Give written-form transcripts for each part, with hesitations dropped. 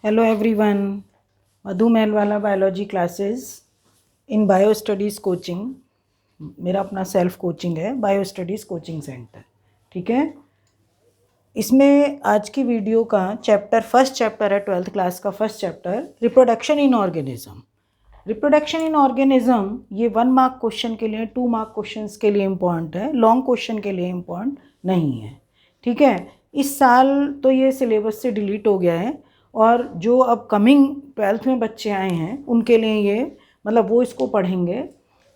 Hello everyone, Madhu Melwala biology classes in bio studies coaching. मेरा अपना self coaching है, bio studies coaching centre. ठीक है, इसमें आज की वीडियो का फर्स्ट चैप्टर है 12th क्लास का first chapter, reproduction in organism. Reproduction in organism ये 1 मार्क क्वेश्चन के लिए, 2 मार्क क्वेश्चन के लिए इम्पॉर्टेंट है, लॉन्ग क्वेश्चन के लिए इम्पॉर्टेंट नहीं है। ठीक है, इस साल तो ये सिलेबस से डिलीट हो गया है और जो अब कमिंग 12th में बच्चे आए हैं उनके लिए ये वो इसको पढ़ेंगे।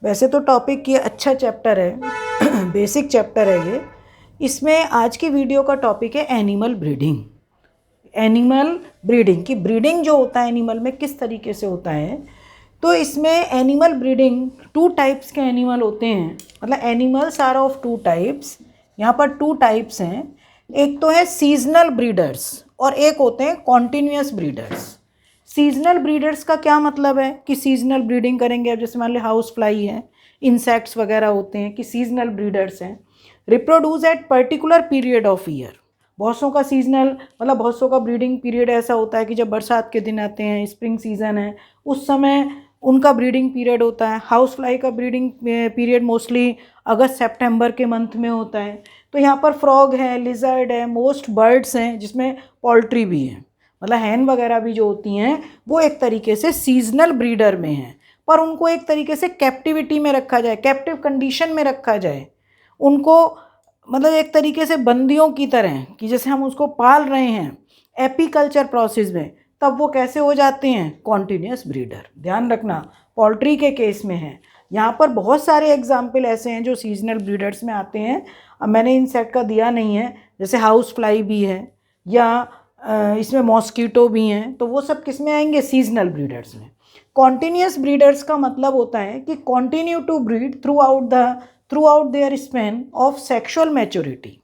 वैसे तो टॉपिक ये अच्छा चैप्टर है बेसिक चैप्टर है ये। इसमें आज की वीडियो का टॉपिक है एनिमल ब्रीडिंग। एनिमल ब्रीडिंग की ब्रीडिंग जो होता है एनिमल में किस तरीके से होता है, तो इसमें एनिमल ब्रीडिंग 2 टाइप्स के एनिमल होते हैं। Animals are of 2 types. यहाँ पर 2 टाइप्स हैं, एक तो है सीजनल ब्रीडर्स और एक होते हैं कॉन्टिन्यूस ब्रीडर्स। सीजनल ब्रीडर्स का क्या मतलब है कि सीजनल ब्रीडिंग करेंगे। अब जैसे मान लो हाउस फ्लाई है, इंसेक्ट्स वगैरह होते हैं कि सीजनल ब्रीडर्स हैं। Reproduce at particular period of year. बहुत सौ का सीजनल बहुत सौ का ब्रीडिंग पीरियड ऐसा होता है कि जब बरसात के दिन आते हैं, स्प्रिंग सीजन है, उस समय उनका ब्रीडिंग पीरियड होता है। हाउस फ्लाई का ब्रीडिंग पीरियड मोस्टली अगस्त सितंबर के मंथ में होता है। तो यहाँ पर फ्रॉग है, लिजर्ड है, मोस्ट बर्ड्स हैं, जिसमें पोल्ट्री भी है, हैन वगैरह भी जो होती हैं वो एक तरीके से सीजनल ब्रीडर में हैं। पर उनको एक तरीके से कैप्टिविटी में रखा जाए, कैप्टिव कंडीशन में रखा जाए उनको, एक तरीके से बंदियों की तरह कि जैसे हम उसको पाल रहे हैं एपीकल्चर प्रोसेस में, तब वो कैसे हो जाते हैं कॉन्टिन्यूस ब्रीडर। ध्यान रखना, पोल्ट्री के केस में है। यहाँ पर बहुत सारे एग्जाम्पल ऐसे हैं जो सीजनल ब्रीडर्स में आते हैं। अब मैंने इंसेक्ट का दिया नहीं है, जैसे हाउस फ्लाई भी है या इसमें मॉस्कीटो भी हैं, तो वो सब किस में आएंगे, सीजनल ब्रीडर्स में। कॉन्टिन्यूस ब्रीडर्स का मतलब होता है कि continue to breed throughout their span of sexual maturity.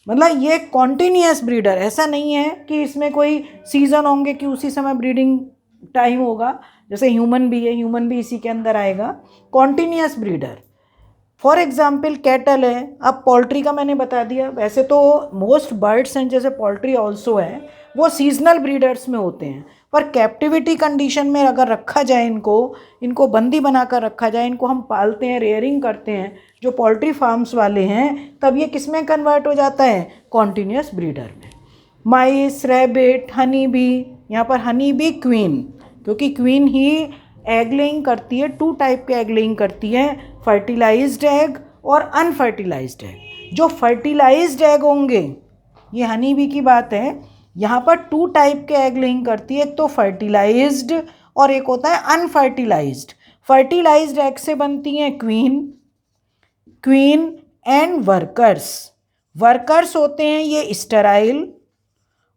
ये कॉन्टिन्यूस ब्रीडर, ऐसा नहीं है कि इसमें कोई सीज़न होंगे कि उसी समय ब्रीडिंग टाइम होगा। जैसे ह्यूमन भी है, ह्यूमन भी इसी के अंदर आएगा, continuous breeder. For example cattle है। अब पोल्ट्री का मैंने बता दिया। वैसे तो मोस्ट बर्ड्स हैं, जैसे पोल्ट्री ऑल्सो है, वो सीजनल ब्रीडर्स में होते हैं। पर कैप्टिविटी कंडीशन में अगर रखा जाए, इनको बंदी बनाकर रखा जाए, इनको हम पालते हैं, रेयरिंग करते हैं जो पोल्ट्री फार्म्स वाले हैं, तब ये किस में कन्वर्ट हो जाता है, कॉन्टिन्यूस ब्रीडर में। माइस, रैबिट, हनी बी, यहाँ पर हनी बी क्वीन, क्योंकि क्वीन ही एग लेइंग करती है। 2 टाइप के एग लेइंग करती है, फर्टिलाइज्ड एग और अनफर्टिलाइज्ड एग। जो फर्टिलाइज्ड एग होंगे, ये हनी बी की बात है, यहाँ पर 2 टाइप के एग लेइंग करती है, एक तो फर्टिलाइज्ड और एक होता है अनफर्टिलाइज्ड। फर्टिलाइज्ड एग से बनती हैं क्वीन एंड वर्कर्स। वर्कर्स होते हैं ये स्टेराइल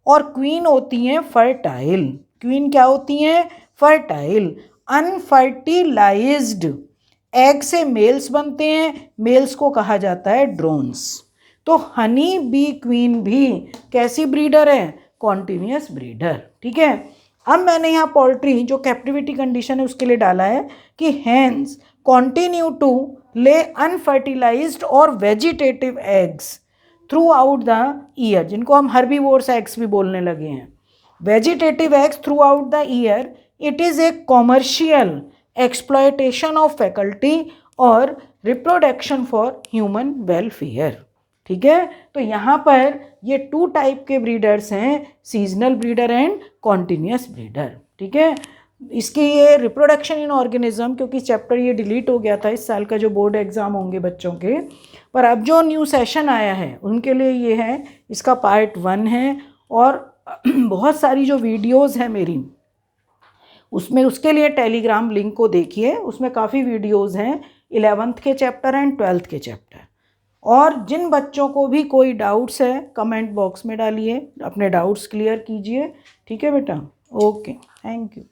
और क्वीन होती हैं फर्टाइल। क्वीन क्या होती हैं, फर्टाइल। अनफर्टिलाइज्ड एग से मेल्स बनते हैं, मेल्स को कहा जाता है ड्रोन्स। तो हनी बी क्वीन भी कैसी ब्रीडर है, कॉन्टिन्यूस ब्रीडर। ठीक है, अब मैंने यहाँ पोल्ट्री जो कैप्टिविटी कंडीशन है उसके लिए डाला है कि हैंस कॉन्टिन्यू टू ले अनफर्टिलाइज्ड और vegetative eggs through out the year, जिनको हम हर्बीवोर्स एग्स भी बोलने लगे हैं। Vegetative eggs through out the year, it is a commercial exploitation of faculty और रिप्रोडक्शन फॉर ह्यूमन वेलफेयर। ठीक है, तो यहाँ पर ये 2 टाइप के ब्रीडर्स हैं, seasonal breeder and continuous breeder. ठीक है, इसकी ये रिप्रोडक्शन इन ऑर्गेनिज्म, क्योंकि चैप्टर ये डिलीट हो गया था इस साल का जो बोर्ड एग्ज़ाम होंगे बच्चों के, पर अब जो न्यू सेशन आया है उनके लिए ये है, इसका पार्ट 1 है। और बहुत सारी जो वीडियोज़ हैं मेरी, उसमें उसके लिए टेलीग्राम लिंक को देखिए, उसमें काफ़ी वीडियोज़ हैं 11th के चैप्टर एंड 12th के चैप्टर। और जिन बच्चों को भी कोई डाउट्स है कमेंट बॉक्स में डालिए, अपने डाउट्स क्लियर कीजिए। ठीक है बेटा, ओके, थैंक यू।